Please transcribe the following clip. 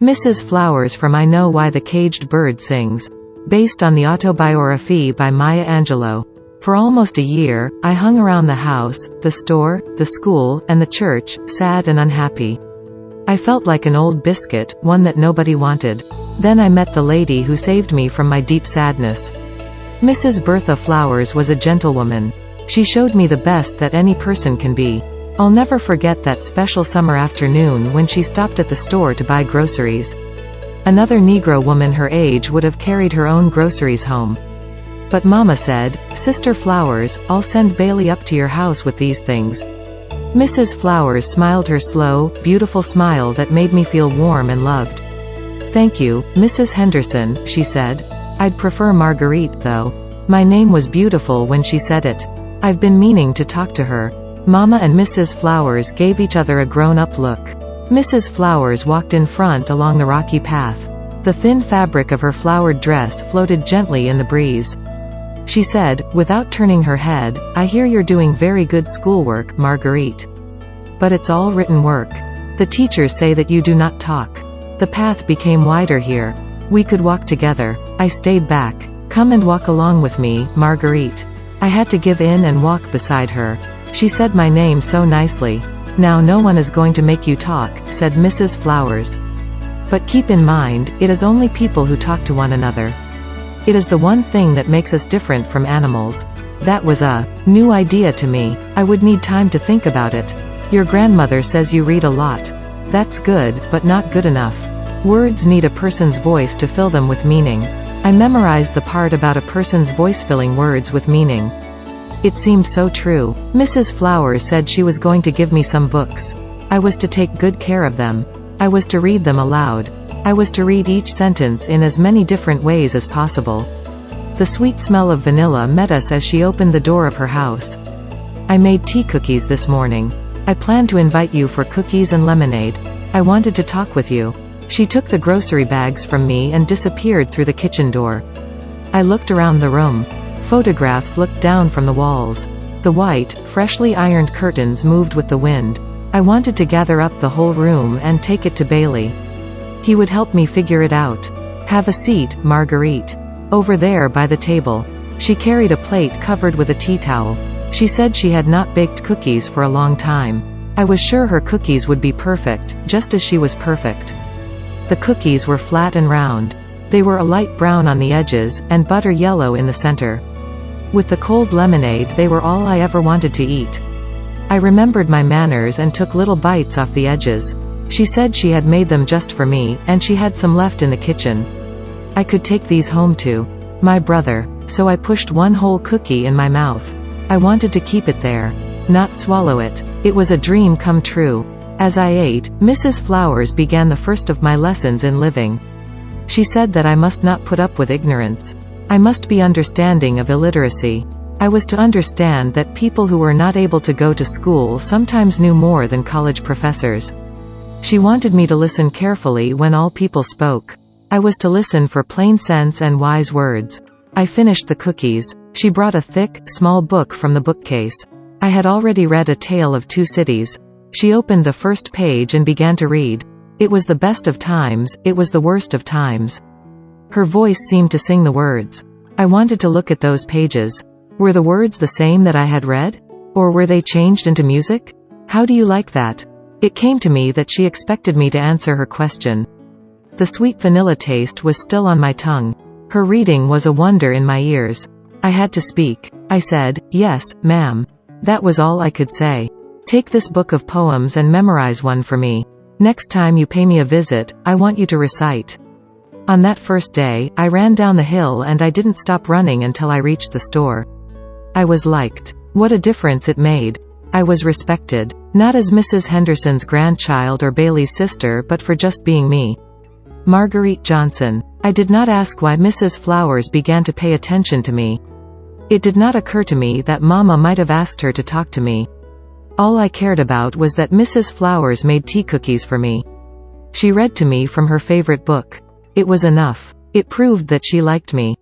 Mrs. Flowers from I Know Why the Caged Bird Sings. Based on the autobiography by Maya Angelou. For almost a year, I hung around the house, the store, the school, and the church, sad and unhappy. I felt like an old biscuit, one that nobody wanted. Then I met the lady who saved me from my deep sadness. Mrs. Bertha Flowers was a gentlewoman. She showed me the best that any person can be. I'll never forget that special summer afternoon when she stopped at the store to buy groceries. Another Negro woman her age would have carried her own groceries home. But Mama said, "Sister Flowers, I'll send Bailey up to your house with these things." Mrs. Flowers smiled her slow, beautiful smile that made me feel warm and loved. "Thank you, Mrs. Henderson," she said. "I'd prefer Marguerite, though." My name was beautiful when she said it. I've been meaning to talk to her. Mama and Mrs. Flowers gave each other a grown-up look. Mrs. Flowers walked in front along the rocky path. The thin fabric of her flowered dress floated gently in the breeze. She said, without turning her head, "I hear you're doing very good schoolwork, Marguerite. But it's all written work. The teachers say that you do not talk." The path became wider here. We could walk together. I stayed back. "Come and walk along with me, Marguerite." I had to give in and walk beside her. She said my name so nicely. "Now no one is going to make you talk," said Mrs. Flowers. "But keep in mind, it is only people who talk to one another. It is the one thing that makes us different from animals." That was a new idea to me. I would need time to think about it. "Your grandmother says you read a lot." That's good, but not good enough. Words need a person's voice to fill them with meaning. I memorized the part about a person's voice filling words with meaning. It seemed so true. Mrs. Flowers said she was going to give me some books. I was to take good care of them. I was to read them aloud. I was to read each sentence in as many different ways as possible. The sweet smell of vanilla met us as she opened the door of her house. "I made tea cookies this morning. I planned to invite you for cookies and lemonade. I wanted to talk with you." She took the grocery bags from me and disappeared through the kitchen door. I looked around the room. Photographs looked down from the walls. The white, freshly ironed curtains moved with the wind. I wanted to gather up the whole room and take it to Bailey. He would help me figure it out. "Have a seat, Marguerite. Over there by the table." She carried a plate covered with a tea towel. She said she had not baked cookies for a long time. I was sure her cookies would be perfect, just as she was perfect. The cookies were flat and round. They were a light brown on the edges, and butter yellow in the center. With the cold lemonade they were all I ever wanted to eat. I remembered my manners and took little bites off the edges. She said she had made them just for me, and she had some left in the kitchen. I could take these home to my brother. So I pushed one whole cookie in my mouth. I wanted to keep it there, not swallow it. It was a dream come true. As I ate, Mrs. Flowers began the first of my lessons in living. She said that I must not put up with ignorance. I must be understanding of illiteracy. I was to understand that people who were not able to go to school sometimes knew more than college professors. She wanted me to listen carefully when all people spoke. I was to listen for plain sense and wise words. I finished the cookies. She brought a thick, small book from the bookcase. I had already read A Tale of Two Cities. She opened the first page and began to read. It was the best of times, it was the worst of times. Her voice seemed to sing the words. I wanted to look at those pages. Were the words the same that I had read? Or were they changed into music? How do you like that? It came to me that she expected me to answer her question. The sweet vanilla taste was still on my tongue. Her reading was a wonder in my ears. I had to speak. I said, "Yes, ma'am." That was all I could say. "Take this book of poems and memorize one for me. Next time you pay me a visit, I want you to recite." On that first day, I ran down the hill and I didn't stop running until I reached the store. I was liked. What a difference it made. I was respected. Not as Mrs. Henderson's grandchild or Bailey's sister, but for just being me. Marguerite Johnson. I did not ask why Mrs. Flowers began to pay attention to me. It did not occur to me that Mama might have asked her to talk to me. All I cared about was that Mrs. Flowers made tea cookies for me. She read to me from her favorite book. It was enough. It proved that she liked me.